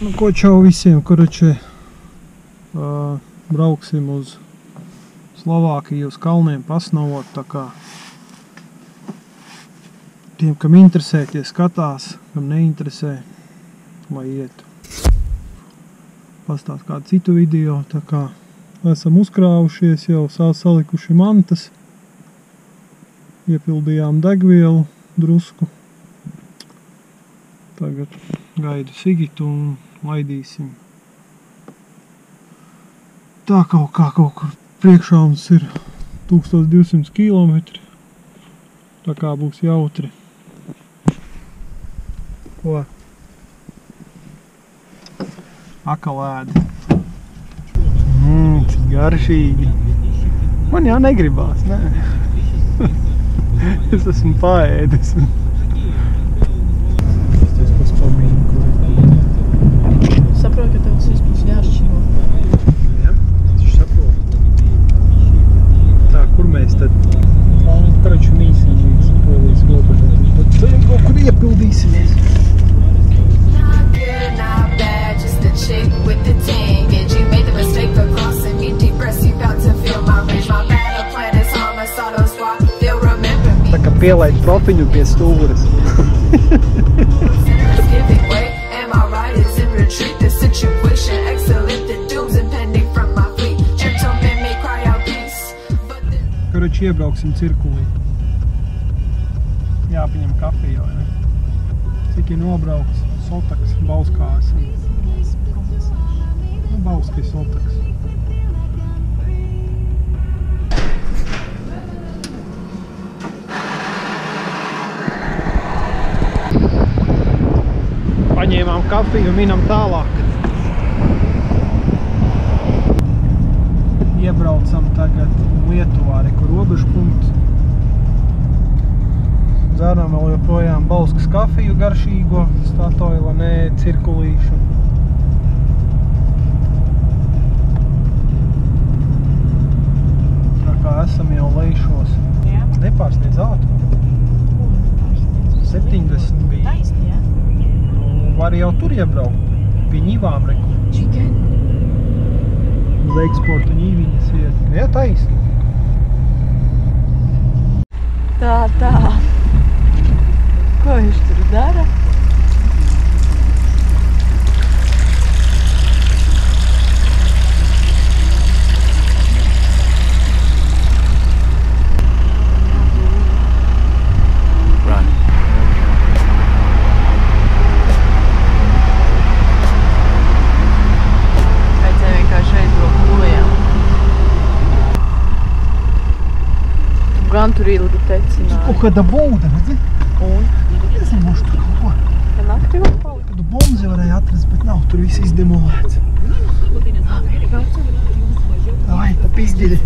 Nu ko, čau visiem, kurači brauksim uz Slovākiju, uz kalniem pasnavot, tā kā tiem, kam interesē, tie skatās, kam neinteresē, lai iet. Pastāst kādu citu video, tā kā esam uzkrāvušies, jau salikuši mantas, iepildījām degvielu drusku. Tagad gaidu Sigitu un laidīsim. Tā kaut kur priekšā mums ir 1200 km. Tā kā būs jautri. Ko? Akalēdi. Cik garšīgi. Man jau negribās, ne? Es esmu paēdis. Saprotu, ka tev tas būs jāšķiro. Ja? Es saprotu. Tā, kur mēs tad? Karaču mīsim līdz Polijas robežai. Tad kaut kur iepildīsimies. Tā kā pielaid profiņu pie stūres. Karači iebrauksim cirkulī. Jāpaņem kafiju, vai ne? Cik ir nobraukts Sotaks, Bauskās. Nu, Bauski Sotaks. Paņēmām kafiju un minam tālāk. Iebraucam tagad Lietuvā, kur robežu punkts. Dzērām vēl joprojām Bauskas kafiju garšīgo, Statoila, nē, cirkulīšu. Tā kā esam jau lejšos. Jā. Nepārsniedz ātrumu. 70 bija. Taisni, jā? Var jau tur iebraukt, pie ņivām reku. Chicken. Uz eksportu ņīviņas iet. Jā, taisni. Tā. Ko viņš tur dara? Gan tur ilgi tecināja. Kaut kāda būda, redzi? Un? Nezinu, moši tur kaut ko. Ja naktī vēl palika? Kādu bomzi varēja atrast, bet nav, tur viss izdemolēts. Davai, pa pizdiļi.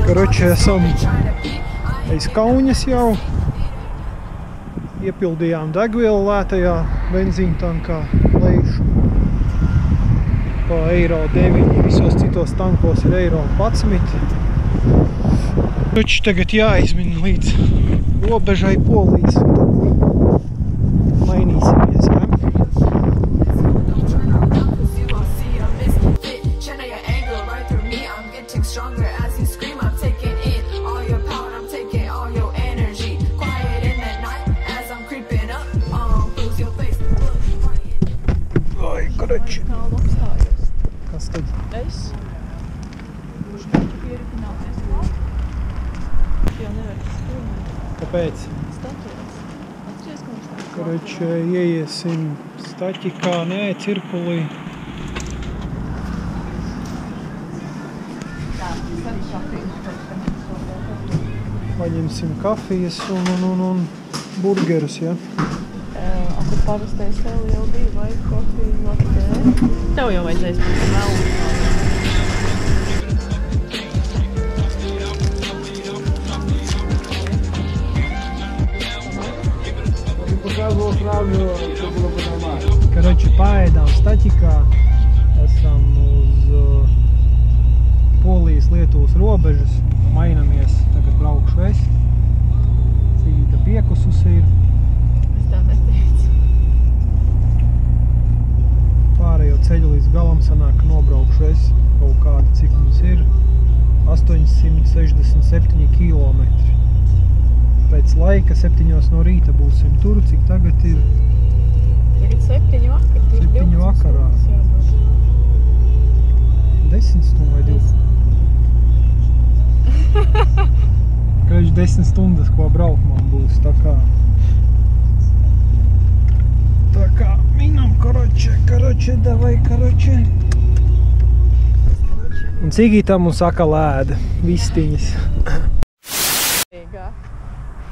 Karači, esam aiz Kauņas jau. Iepildījām degvielu lētajā benzīntankā lejšu. Pa €9. Visos citos tankos ir €11. Karači, tagad jāizmin līdz robežai Polijas. Tad mainīsimies, jā? Tālu apstājos. Kas tad? Es? Pieripināties klāt. Jau nevar filmēt. Kāpēc? Statujās. Atceries, ka mums tā klāt? Karači, ieiesim Staķikā, nē, cirkulī. Jā, tas arī kafiju. Paņemsim kafijas un burgerus, ja? Kur parastais tev jau bija vai kofiju, vai tē? Tev jau vajadzēs pēc vēl. показывал сразу, что было бы нормально. Короче, paēdām staķikā, esam uz Polijas-Lietuvas robežas, mainamies, tagad braukšu es. Cīta piekususi ir. Es tā neteicu. Pārējo ceļu līdz galam sanāk, ka nobraukšu es kaut kādi, cik mums ir, 867 kilometri. Pēc laika 7 no rīta būsim tur, cik tagad ir. Tagad 7 vakar. 7 vakarā. 10 stundu vai 20? Kreč 10 stundas, ko braukt man būs, tā kā minam, karoče, davai, karoče. Un Cigītam mums saka lēda, vistiņas.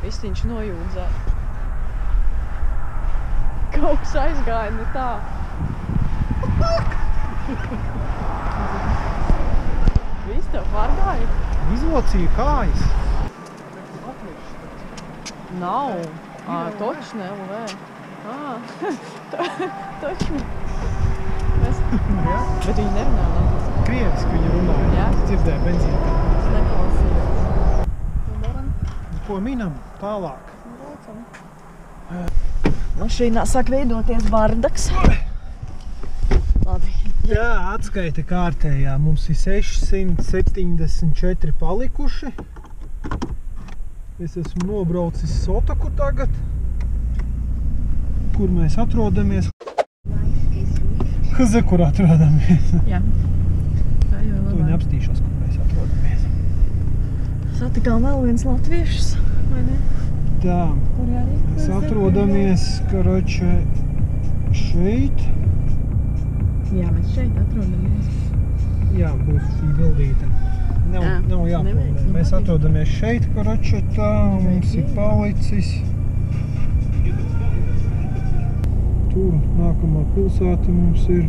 Vistiņš nojūdzē. Kaut kas aizgāja ne tā. Viss tev pārgāja? Izlocīja kājas. Nav. Točs ne, LV. Točs. Bet viņi nerunā latvijas. Krieviski viņi runāja. Jā? Dzirdēja benzīna. Es neklausījos. Ko minam? Tālāk. Mašīnā sāk veidoties bardaks. Labi. Jā, atskaita kārtējā. Mums ir 674 palikuši. Es esmu nobraucis Sotaku tagad. Kur mēs atrodamies? Haza, kur atrodamies? Jā. To viņi apstīšos, kur mēs atrodamies. Satikām vēl viens latviešus, vai ne? Tā, mēs atrodamies, karoče, šeit. Jā, mēs šeit atrodamies. Jā, būs šī bildīte. Nav jāpildē. Mēs atrodamies šeit, karoče, tā, mums ir palicis. Tur nākamā pilsēta mums ir.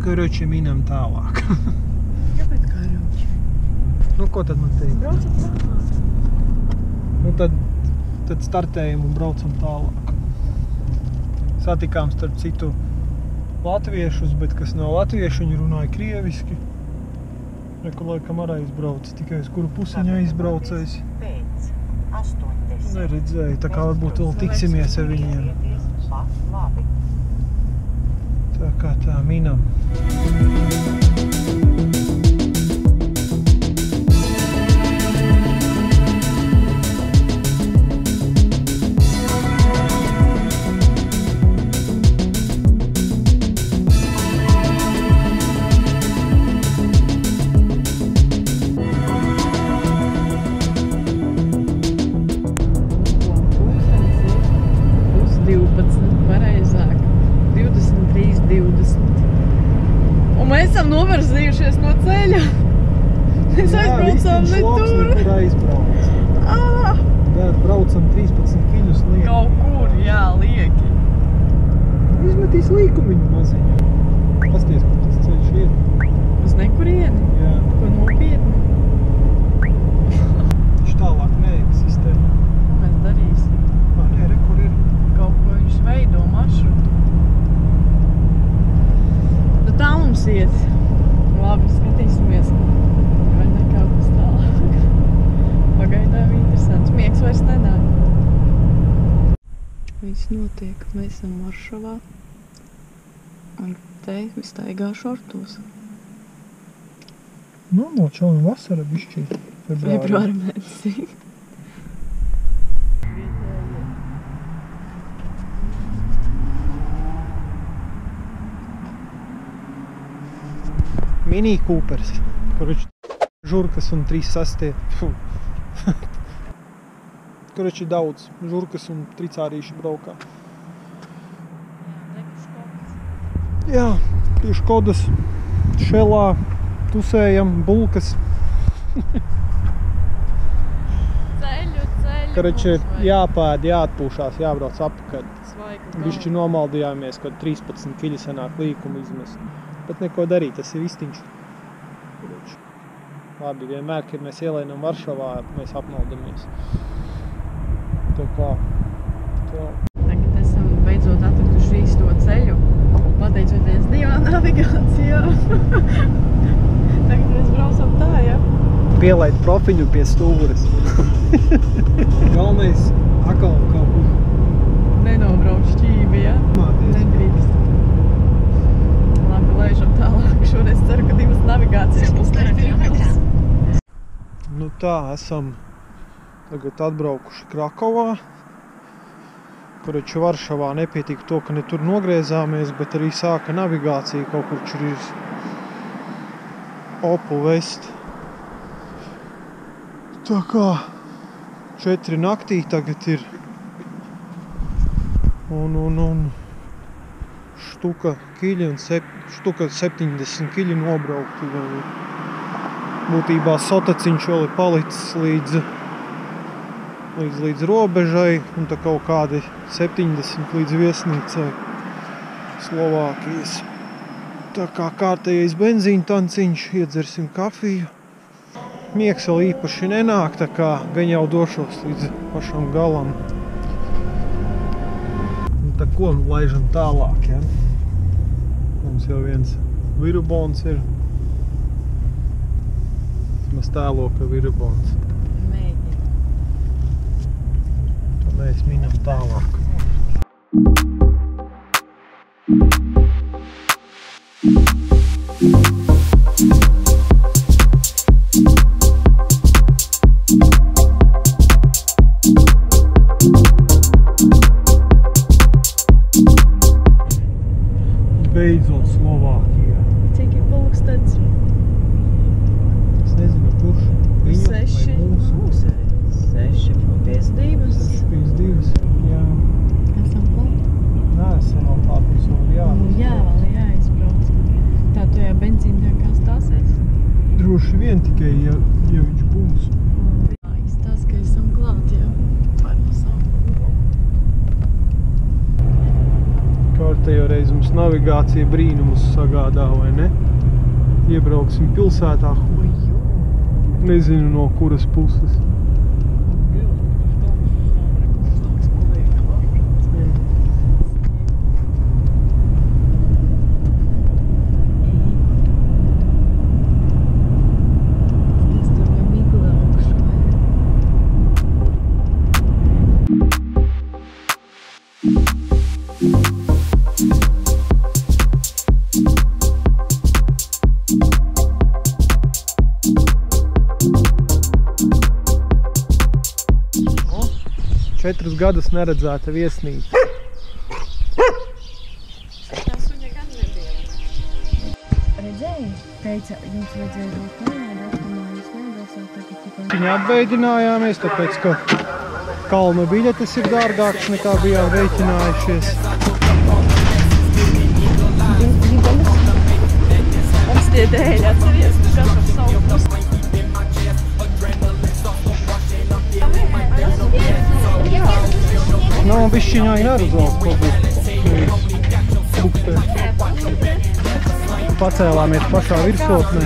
Karoči, minam tālāk. Kāpēc karoči? Nu, ko tad man teikt? Braucam tālāk. Nu, tad startējam un braucam tālāk. Satikām starp citu latviešus, bet kas nav latvieši, viņi runāja krieviski. Reku laikam arī aizbraucis, tikai uz kuru pusiņu aizbraucais. Neredzēju, tā kā varbūt vēl tiksimies ar viņiem. Tā kā tā minam. Mēs esam novirzījušies no ceļa. Mēs aizbraucām ne tur. Nekur aizbrauc. Braucam 13 kiļus lieki. Kaut kur, jā, lieki. Izmetīs līkumiņu maziņu. Pasties, kur tas ceļš iet. Uz nekurieni? Jā. Ko nopietni? Viņš tālāk neeksistē. Ko mēs darīsim? Nē, re, kur ir? Kaut ko viņš veido maršrutu. Nu tā mums iet. Labi, skatīsimies. Vai ne kaut kas tālāk. Pagaidām interesants. Miegs vairs nenāk. Viss notiek. Mēs esam Varšavā. Un te viss taigā šortos. Nu, čauni vasara bišķi. Februāra mēnesī. Mini Coopers. Karoči, žurkas un 3 sastie. Karoči, daudz žurkas un tricārīši braukā. Jā, pie Škodas, šelā, tusējam, bulkas. Ceļu. Karoči, jāpēd, jāatpūšās, jābrauc apakaļ. Bišķi nomaldījāmies, kad 13 kiļi sanāk līkumu izmest. Bet neko darīt, tas ir vistiņš. labi, vienmēr, kad mēs ielēnam Varšavā, mēs apmaldamies. Tā kā, tā. Tagad esam beidzot atraduši īsto ceļu, pateicoties Dievā navigācijā. Tagad mēs braucam tā, ja? Pielaid profiņu pie stūres. Galvenais atkal kaut kur. Nenobrauc šķīvi, ja? Māties. Nedrīkst. Labi, laižam tālāk. Šoreiz ceru, ka divas navigācijas mums netīkās. Nu tā, esam tagad atbraukuši Krakovā. Kuraču Varšavā nepietika to, ka ne tur nogriezāmies, bet arī sāka navigācija kaut kur čur ir Opu vest. Tā kā 4 naktī tagad ir un štuka kiļi un štuka 70 kiļi nobraukti. Būtībā sotaciņš vēl ir palicis līdz robežai un tā kaut kādi 70 līdz viesnīcai Slovākijas. Tā kā kārtējais benzīna tanciņš, iedzersim kafiju. Miegs vēl īpaši nenāk, tā kā gan jau došos līdz pašam galam. Un tā ko laižam tālāk, ja? Mums jau viens virubons ir. Mēs tēlo, ka virubons. Mēģinām. To mēs minam tālāk. Beidzot Slovākijā. Cik ir pulkstens? Es nezinu, kurš. Viņa vai 6:52. 6:52. Jā. Esam klāt? Nē, esam vēl klāt, mums vēl ir jābrauc. Jā, vēl jāizbrauc. Tā tajā benzīntankā stāsies? Droši vien tikai, ja viņš būs. Izstāst, ka esam klāt, jā. Kārtējo reizi mums navigācija brīnumus sagādā, vai ne? Iebrauksim pilsētā. Nezinu no kuras puses. Četrus gadus neredzēta viesnīca. Tā suņa gan nebija. Redzēji? Teica, jums vajadzēja būt mājā, jūs nebraucāt tagad tikai. Viņa apbeidinājāmies, tāpēc, ka kalnu biļetes ir dārgākas nekā bijām rēķinājušies. Mums tie dēļ atceries, ka katrs savu pusi. Nu, un bišķiņā ir arī uzvalks kaut būs Pacēlāmies pašā virsotnē.